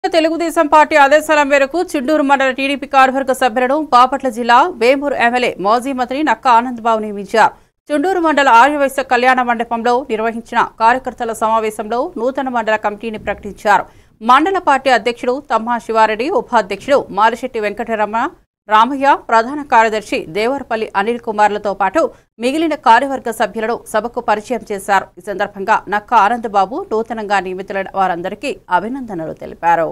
Telugu Desam party ఆదేశాల మేరకు చుండూరు మండల టీడీపీ కార్యవర్గ సభ్యులను బాపట్ల జిల్లా వేమూరు ఎమ్మెల్యే మాజీ మంత్రి నక్క ఆనందబాబు నియమించారు. చుండూరు మండల ఆర్యవైశ్య కళ్యాణ మండపంలో నిర్వహించిన కార్యకర్తల సమావేశంలో నూతన మండల కమిటీని ప్రకటించారు. మండల పార్టీ అధ్యక్షుడు తమ్మా శివారెడ్డి, ఉపాధ్యక్షుడు మాలిశెట్టి వెంకటరమణ, రామయ్య, ప్రధాన కార్యదర్శి దేవరపల్లి అనిల్ కుమార్లతో పాటు మిగిలిన కార్యవర్గ సభ్యులను సభకు పరిచయం చేశారు. ఈ సందర్భంగా నక్క ఆనందబాబు నూతనంగా నియమితులైన వారందరికీ అభినందనలు తెలిపారు.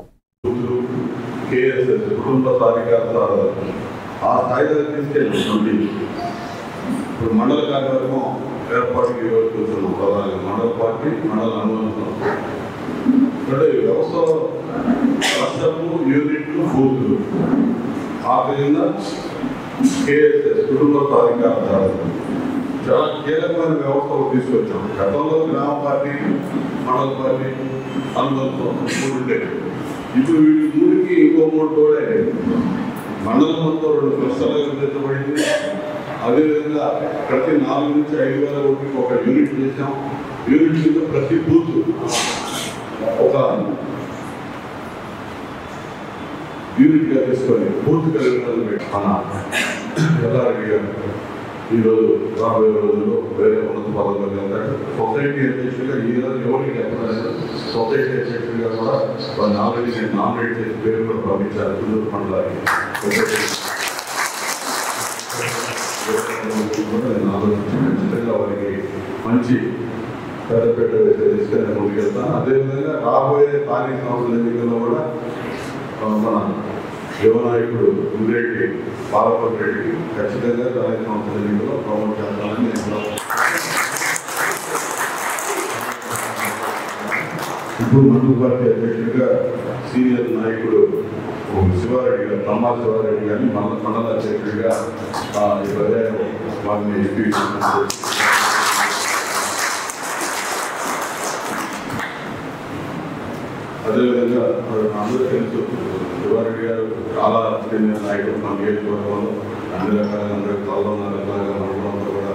మండల కార్యవర్గం ఏర్పాటుకి మండల పార్టీ మండల అనుబంధం వ్యవస్థలో రాష్ట్రము యూనిట్లు బూతులు ఆ విధంగా కేఎస్ఎస్ కుటుంబ ప్రాధికార చాలా కీలకమైన వ్యవస్థలు తీసుకొచ్చాం. గతంలో గ్రామ పార్టీ మండల పార్టీ అనుబంధం ఉండేవి. ఇప్పుడు వీటి మూడికి ఇంకో మూడు తోడే మండలం మొత్తం 2 క్లస్టర్లుగా విభజించబడింది. అదేవిధంగా ప్రతి 4 నుంచి 5 వేల కోట్లకి ఒక యూనిట్ చేసాం. యూనిట్ కింద ప్రతి బూత్ ఒక యూనిట్గా తీసుకొని బూత్ కలిగిన ఎల్లారెడ్డి గారు ఈరోజు రాబోయే రోజుల్లో వేరే ఉన్నత పదవులు వెళ్తాడు. సొసైటీ అధ్యక్షుడిగా ఈరోజు ఎవరికి చెప్పలేదు. సొసైటీ అధ్యక్షుడిగా కూడా వాళ్ళని ఆల్రెడీ నేను నామినేట్ చేసి పేరు కూడా పంపించారు చుండూరు మండలానికి. నేను ఆలోచించి ఖచ్చితంగా వారికి మంచి పెద్దపేట తీసుకొని ముందుకెళ్తాను. అదేవిధంగా రాబోయే స్థానిక సంస్థల ఎన్నికల్లో కూడా మన యువనాయకుడు ఇంద్రెడ్డి బాలపతి రెడ్డికి ఖచ్చితంగా స్థానిక సంస్థల ఎన్నికల్లో ప్రమోట్ చేస్తానని నేను ఇప్పుడు మండల పార్టీ అధ్యక్షుడిగా సీనియర్ నాయకుడు శివారెడ్డి గారు, తమ్మా శివారెడ్డి గారిని మండల అధ్యక్షుడిగా ఈ పర్యాయం వారిని అదేవిధంగా అందరూ తెలుసు శివారెడ్డి గారు చాలా సీనియర్ నాయకుడు మన నియోజకవర్గంలో అన్ని రకాలుగా అందరికీ 400 రకాలుగా మండలంలో కూడా